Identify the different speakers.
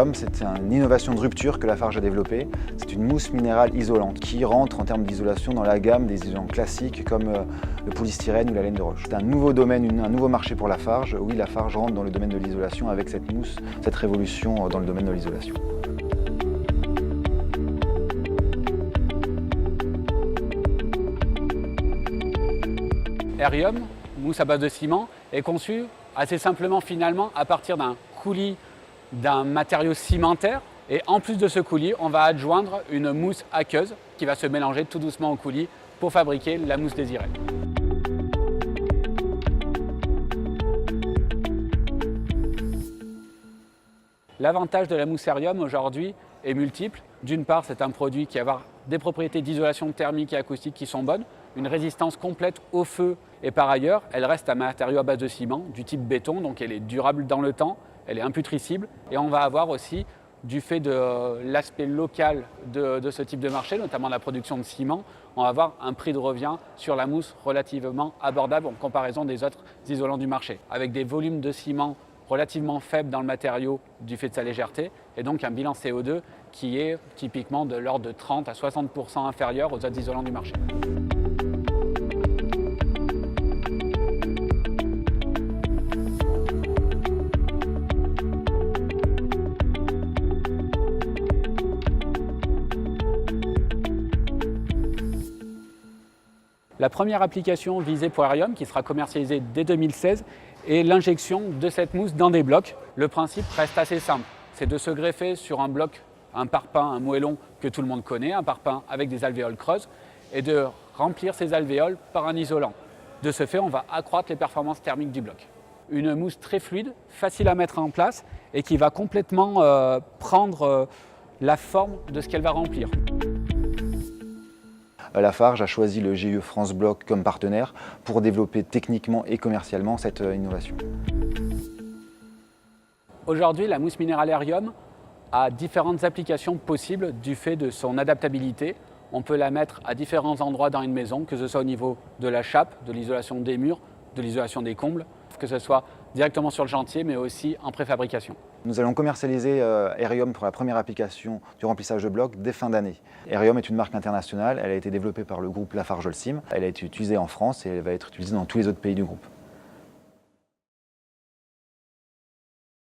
Speaker 1: Aerium, c'est une innovation de rupture que Lafarge a développée. C'est une mousse minérale isolante qui rentre en termes d'isolation dans la gamme des isolants classiques comme le polystyrène ou la laine de roche. C'est un nouveau domaine, un nouveau marché pour Lafarge. Oui, Lafarge rentre dans le domaine de l'isolation avec cette mousse, cette révolution dans le domaine de l'isolation.
Speaker 2: Aerium, mousse à base de ciment, est conçue assez simplement finalement à partir d'un coulis d'un matériau cimentaire. Et en plus de ce coulis, on va adjoindre une mousse aqueuse qui va se mélanger tout doucement au coulis pour fabriquer la mousse désirée. L'avantage de la mousse Aerium aujourd'hui est multiple. D'une part, c'est un produit qui va avoir des propriétés d'isolation thermique et acoustique qui sont bonnes, une résistance complète au feu et par ailleurs, elle reste un matériau à base de ciment du type béton, donc elle est durable dans le temps, elle est imputrescible et on va avoir aussi, du fait de l'aspect local de ce type de marché, notamment la production de ciment, on va avoir un prix de revient sur la mousse relativement abordable en comparaison des autres isolants du marché, avec des volumes de ciment relativement faible dans le matériau du fait de sa légèreté et donc un bilan CO2 qui est typiquement de l'ordre de 30 à 60% inférieur aux autres isolants du marché. La première application visée pour Aerium, qui sera commercialisée dès 2016, est l'injection de cette mousse dans des blocs. Le principe reste assez simple, c'est de se greffer sur un bloc, un parpaing, un moellon que tout le monde connaît, un parpaing avec des alvéoles creuses, et de remplir ces alvéoles par un isolant. De ce fait, on va accroître les performances thermiques du bloc. Une mousse très fluide, facile à mettre en place et qui va complètement prendre la forme de ce qu'elle va remplir.
Speaker 1: Lafarge a choisi le GIE France Bloc comme partenaire pour développer techniquement et commercialement cette innovation.
Speaker 2: Aujourd'hui, la mousse minérale Aerium a différentes applications possibles du fait de son adaptabilité. On peut la mettre à différents endroits dans une maison, que ce soit au niveau de la chape, de l'isolation des murs, de l'isolation des combles, que ce soit directement sur le chantier, mais aussi en préfabrication.
Speaker 1: Nous allons commercialiser Aerium pour la première application du remplissage de blocs dès fin d'année. Aerium est une marque internationale, elle a été développée par le groupe Lafarge Holcim, elle a été utilisée en France et elle va être utilisée dans tous les autres pays du groupe.